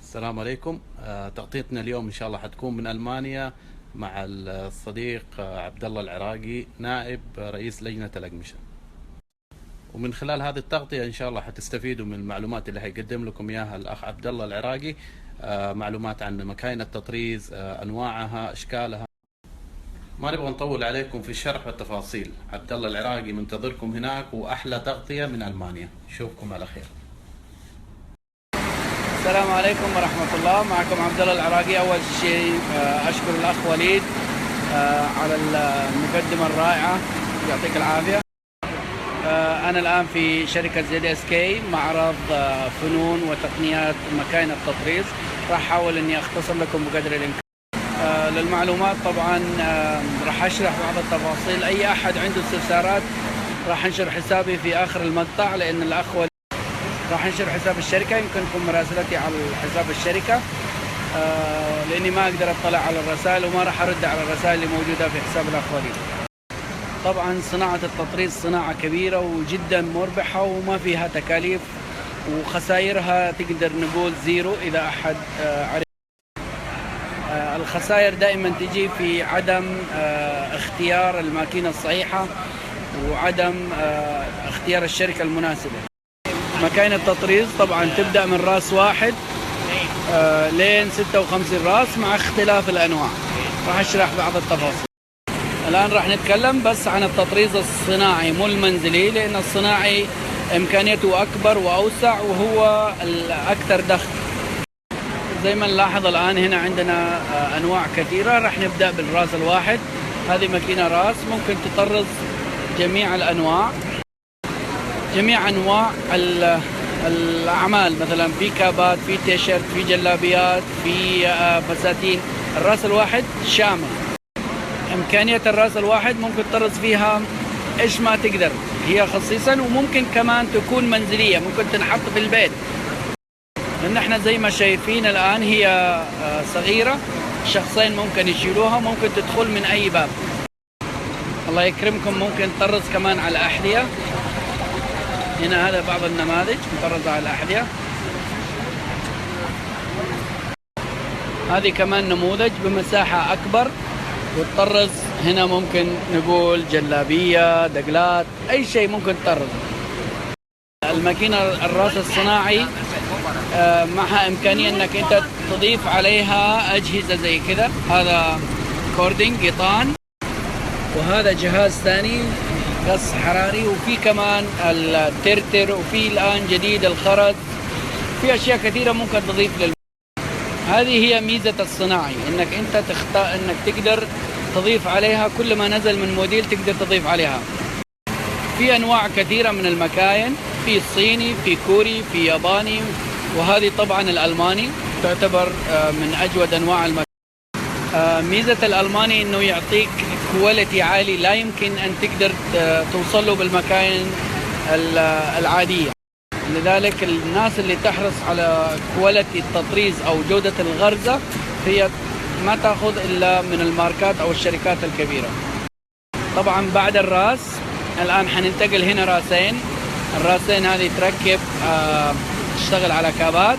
السلام عليكم. تغطيتنا اليوم إن شاء الله حتكون من ألمانيا مع الصديق عبد الله العراقي نائب رئيس لجنة الأقمشة. ومن خلال هذه التغطية إن شاء الله حتستفيدوا من المعلومات اللي هيقدم لكم إياها الأخ عبد الله العراقي، معلومات عن مكاين التطريز، أنواعها، أشكالها. ما نبغى نطول عليكم في الشرح والتفاصيل. عبد الله العراقي منتظركم هناك، وأحلى تغطية من ألمانيا. نشوفكم على خير. السلام عليكم ورحمة الله. معكم عبد الله العراقي. أول شيء أشكر الأخ وليد على المقدمة الرائعة، يعطيك العافية. أنا الآن في شركة ZSK، معرض فنون وتقنيات مكاين التطريز. راح أحاول إني أختصر لكم بقدر الإمكان. للمعلومات طبعا راح أشرح بعض التفاصيل. أي أحد عنده استفسارات راح أنشر حسابي في آخر المقطع، لأن الأخ راح انشر حساب الشركة. يمكنكم مراسلتي على حساب الشركة، لاني ما اقدر اطلع على الرسائل وما راح ارد على الرسائل اللي موجودة في حساب الاخ وليد. طبعا صناعة التطريز صناعة كبيرة وجدا مربحة وما فيها تكاليف، وخسائرها تقدر نقول زيرو اذا احد عرف. الخسائر دائما تجي في عدم اختيار الماكينة الصحيحة وعدم اختيار الشركة المناسبة. مكاين التطريز طبعا تبدأ من راس واحد لين 56 راس مع اختلاف الأنواع. راح أشرح بعض التفاصيل. الآن راح نتكلم بس عن التطريز الصناعي مو المنزلي، لأن الصناعي إمكانيته أكبر وأوسع وهو الأكثر دخل. زي ما نلاحظ الآن هنا عندنا أنواع كثيرة. راح نبدأ بالراس الواحد. هذه ماكينة راس ممكن تطرز جميع الأنواع، جميع أنواع الأعمال، مثلا في كابات، في تيشيرت، في جلابيات، في فساتين. الراس الواحد شامل. إمكانية الراس الواحد ممكن تطرز فيها إيش ما تقدر، هي خصيصا، وممكن كمان تكون منزلية، ممكن تنحط في البيت. لأن احنا زي ما شايفين الآن هي صغيرة، شخصين ممكن يشيلوها، ممكن تدخل من أي باب. الله يكرمكم ممكن تطرز كمان على الأحذية. هنا هذا بعض النماذج مطرزة على الأحذية. هذه كمان نموذج بمساحة أكبر وتطرز. هنا ممكن نقول جلابية، دقلات، أي شيء ممكن تطرز. الماكينة الراس الصناعي معها إمكانية أنك أنت تضيف عليها أجهزة زي كذا. هذا كوردينج قطان، وهذا جهاز ثاني قص حراري، وفي كمان الترتر، وفي الآن جديد الخرز. في أشياء كثيرة ممكن تضيف هذه هي ميزة الصناعي، إنك أنت تختار، إنك تقدر تضيف عليها كل ما نزل من موديل تقدر تضيف عليها. في أنواع كثيرة من المكاين، في صيني، في كوري، في ياباني، وهذه طبعا الألماني تعتبر من أجود أنواع المكاين. ميزة الألماني إنه يعطيك كواليتي عالي، لا يمكن أن تقدر توصله بالمكاين العادية. لذلك الناس اللي تحرص على كواليتي التطريز أو جودة الغرزة هي ما تأخذ إلا من الماركات أو الشركات الكبيرة. طبعا بعد الراس الآن حننتقل هنا راسين. الراسين هذه تركب تشتغل على كابات.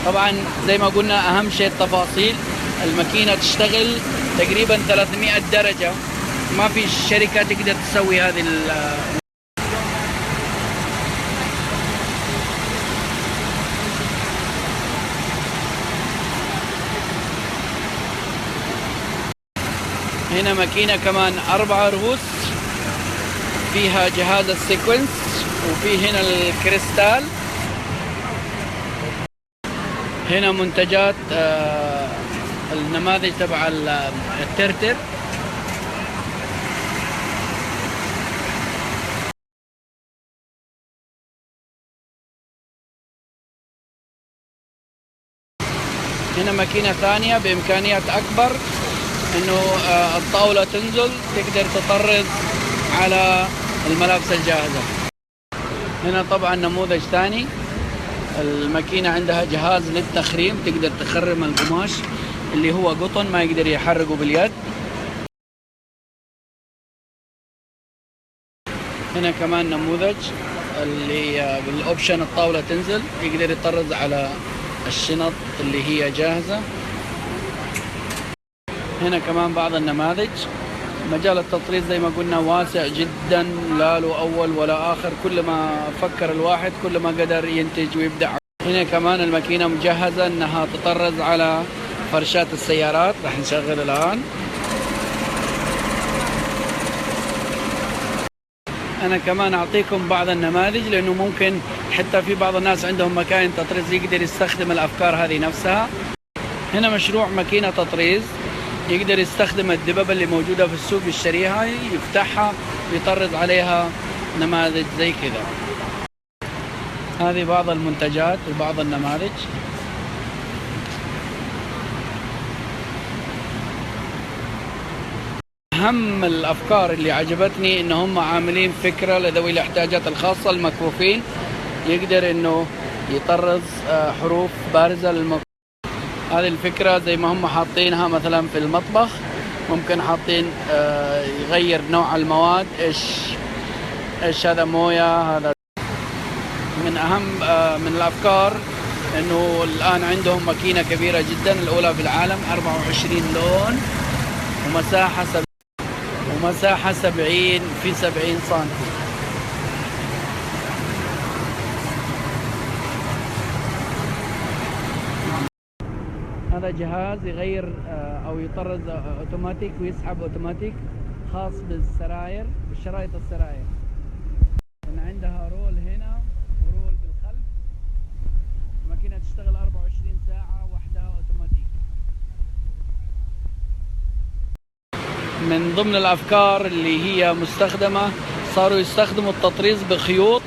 طبعا زي ما قلنا أهم شيء التفاصيل. الماكينة تشتغل تقريبا 300 درجة، ما في شركة تقدر تسوي هذه هنا ماكينة كمان 4 رؤوس، فيها جهاز السيكونس، وفي هنا الكريستال. هنا منتجات النماذج تبع الترتر. هنا ماكينة ثانية بإمكانيات أكبر، إنه الطاولة تنزل تقدر تطرز على الملابس الجاهزة. هنا طبعا نموذج ثاني. الماكينة عندها جهاز للتخريم، تقدر تخرم القماش اللي هو قطن ما يقدر يحرقه باليد. هنا كمان نموذج اللي هي بالاوبشن الطاولة تنزل، يقدر يطرز على الشنط اللي هي جاهزة. هنا كمان بعض النماذج. مجال التطريز زي ما قلنا واسع جدا، لا له أول ولا آخر، كل ما فكر الواحد كل ما قدر ينتج ويبدع. هنا كمان الماكينة مجهزة أنها تطرز على فرشات السيارات. راح نشغل الآن. أنا كمان أعطيكم بعض النماذج، لأنه ممكن حتى في بعض الناس عندهم مكاين تطريز يقدر يستخدم الأفكار هذه نفسها. هنا مشروع ماكينة تطريز يقدر يستخدم الدببة اللي موجودة في السوق، يشتريها يفتحها ويطرز عليها نماذج زي كذا. هذه بعض المنتجات وبعض النماذج. أهم الأفكار اللي عجبتني إن هم عاملين فكرة لذوي الاحتياجات الخاصة المكفوفين، يقدر إنه يطرز حروف بارزة للمكفوفين. هذه الفكرة زي ما هم حاطينها مثلا في المطبخ، ممكن حاطين يغير نوع المواد، إيش هذا موية، هذا من أهم من الأفكار. إنه الآن عندهم ماكينة كبيرة جدا، الأولى في العالم، 24 لون ومساحة 70 في 70 سنتي. هذا جهاز يغير أو يطرز أوتوماتيك ويسحب أوتوماتيك، خاص بالسراير، بالشرايط السراير. إن عندها رول هنا ورول بالخلف. الماكينة تشتغل 24 ساعة وحدها أوتوماتيك. من ضمن الأفكار اللي هي مستخدمة، صاروا يستخدموا التطريز بخيوط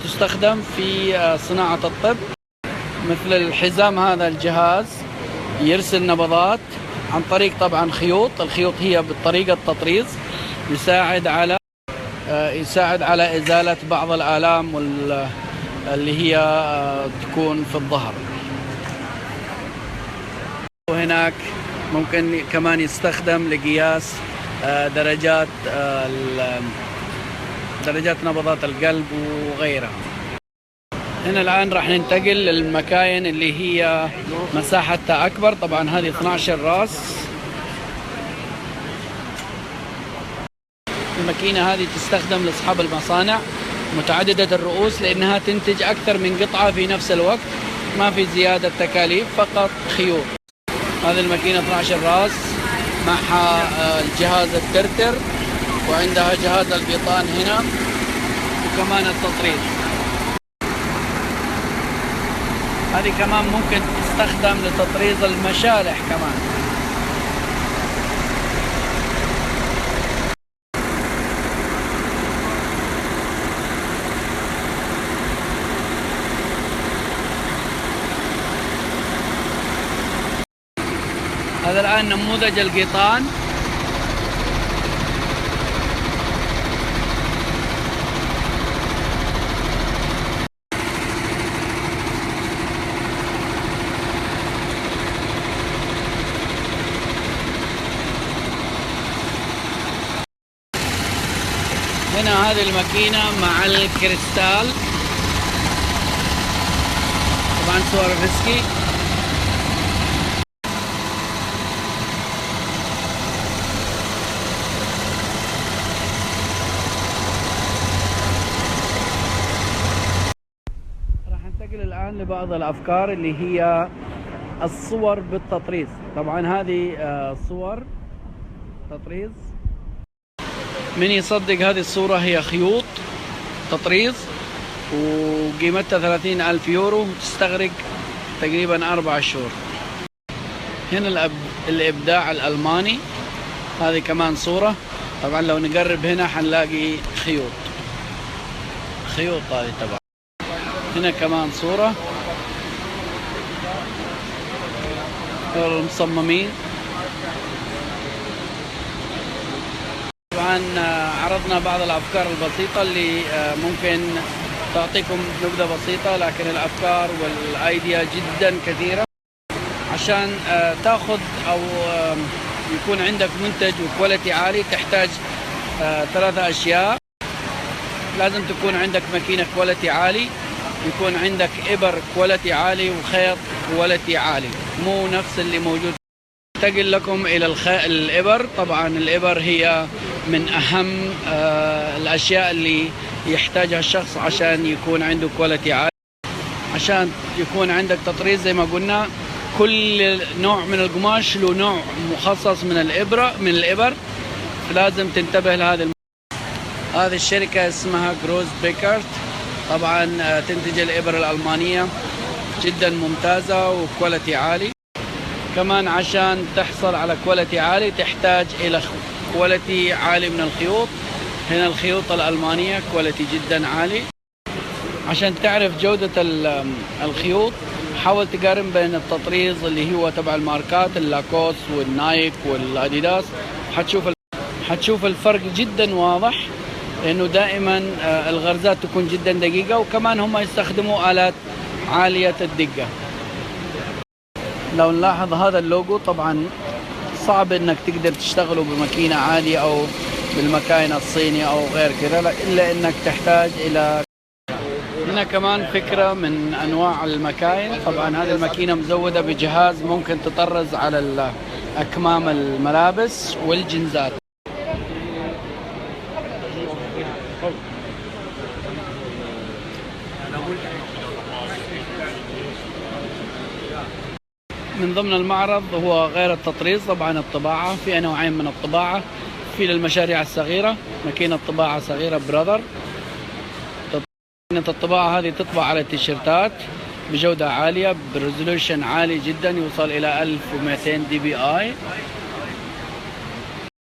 تستخدم في صناعة الطب. مثل الحزام، هذا الجهاز يرسل نبضات عن طريق طبعا خيوط. الخيوط هي بطريقة تطريز، يساعد على إزالة بعض الآلام اللي هي تكون في الظهر. وهناك ممكن كمان يستخدم لقياس درجات نبضات القلب وغيرها. هنا الآن راح ننتقل للمكاين اللي هي مساحتها أكبر. طبعا هذه 12 راس. الماكينة هذه تستخدم لأصحاب المصانع متعددة الرؤوس، لأنها تنتج أكثر من قطعة في نفس الوقت، ما في زيادة تكاليف، فقط خيوط. هذه الماكينة 12 راس، معها الجهاز الترتر، وعندها جهاز البيطان هنا، وكمان التطريز. هذه كمان ممكن تستخدم لتطريز المشالح كمان. هذا الآن نموذج القيطان. هنا هذه الماكينة مع الكريستال، طبعا سوارفسكي. راح ننتقل الآن لبعض الأفكار اللي هي الصور بالتطريز. طبعا هذه صور تطريز. من يصدق هذه الصورة هي خيوط تطريز، وقيمتها 30,000 يورو، تستغرق تقريبا 4 شهور. هنا الإبداع الألماني. هذه كمان صورة. طبعا لو نقرب هنا حنلاقي خيوط هذه طبعا. هنا كمان صورة. المصممين. طبعا عرضنا بعض الأفكار البسيطة اللي ممكن تعطيكم نبذة بسيطة، لكن الأفكار والأيديا جدا كثيرة. عشان تاخذ أو يكون عندك منتج وكواليتي عالي، تحتاج 3 أشياء. لازم تكون عندك ماكينة كواليتي عالي، يكون عندك إبر كواليتي عالي وخيط كواليتي عالي، مو نفس اللي موجود. انتقل لكم إلى الإبر. طبعا الإبر هي من أهم الأشياء اللي يحتاجها الشخص عشان يكون عنده كواليتي عالي. عشان يكون عندك تطريز زي ما قلنا، كل نوع من القماش له نوع مخصص من الإبر، لازم تنتبه لهذا. هذه الشركة اسمها جروز بيكارت، طبعا تنتج الإبر الألمانية جدا ممتازة وكواليتي عالي. كمان عشان تحصل على كواليتي عالي تحتاج إلى كواليتي عالي من الخيوط. هنا الخيوط الألمانية كواليتي جدا عالي. عشان تعرف جودة الخيوط حاول تقارن بين التطريز اللي هو تبع الماركات اللاكوس والنايك والاديداس، حتشوف الفرق جدا واضح، لأنه دائما الغرزات تكون جدا دقيقة، وكمان هم يستخدموا آلات عالية الدقة. لو نلاحظ هذا اللوجو، طبعا صعب انك تقدر تشتغله بماكينة عالية او بالمكاين الصيني او غير كذا، الا انك تحتاج الى. هنا كمان فكرة من انواع المكاين. طبعا هذه الماكينة مزودة بجهاز ممكن تطرز على اكمام الملابس والجنزات. من ضمن المعرض هو غير التطريز طبعا الطباعة. في نوعين من الطباعة، في للمشاريع الصغيرة ماكينة طباعة صغيرة براذر. ماكينة الطباعة هذه تطبع على التيشيرتات بجودة عالية بريزولوشن عالي جدا يوصل إلى 1200 دي بي آي.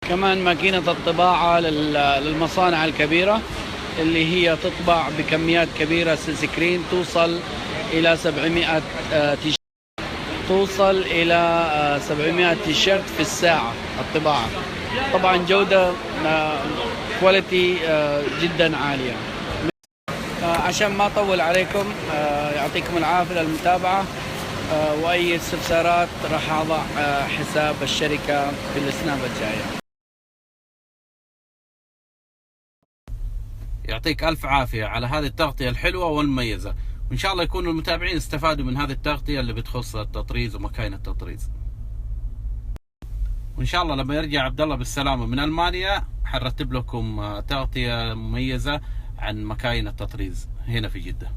كمان ماكينة الطباعة للمصانع الكبيرة اللي هي تطبع بكميات كبيرة سكرين توصل إلى 700 تيشيرت في الساعة الطباعة. طبعا جودة كواليتي جدا عالية. عشان ما أطول عليكم، يعطيكم العافية للمتابعة، وأي استفسارات راح أضع حساب الشركة في السناب الجاية. يعطيك ألف عافية على هذه التغطية الحلوة والمميزة، وإن شاء الله يكون المتابعين استفادوا من هذه التغطية اللي بتخص التطريز ومكاين التطريز. وإن شاء الله لما يرجع عبد الله بالسلامة من ألمانيا حنرتب لكم تغطية مميزة عن مكاين التطريز هنا في جدة.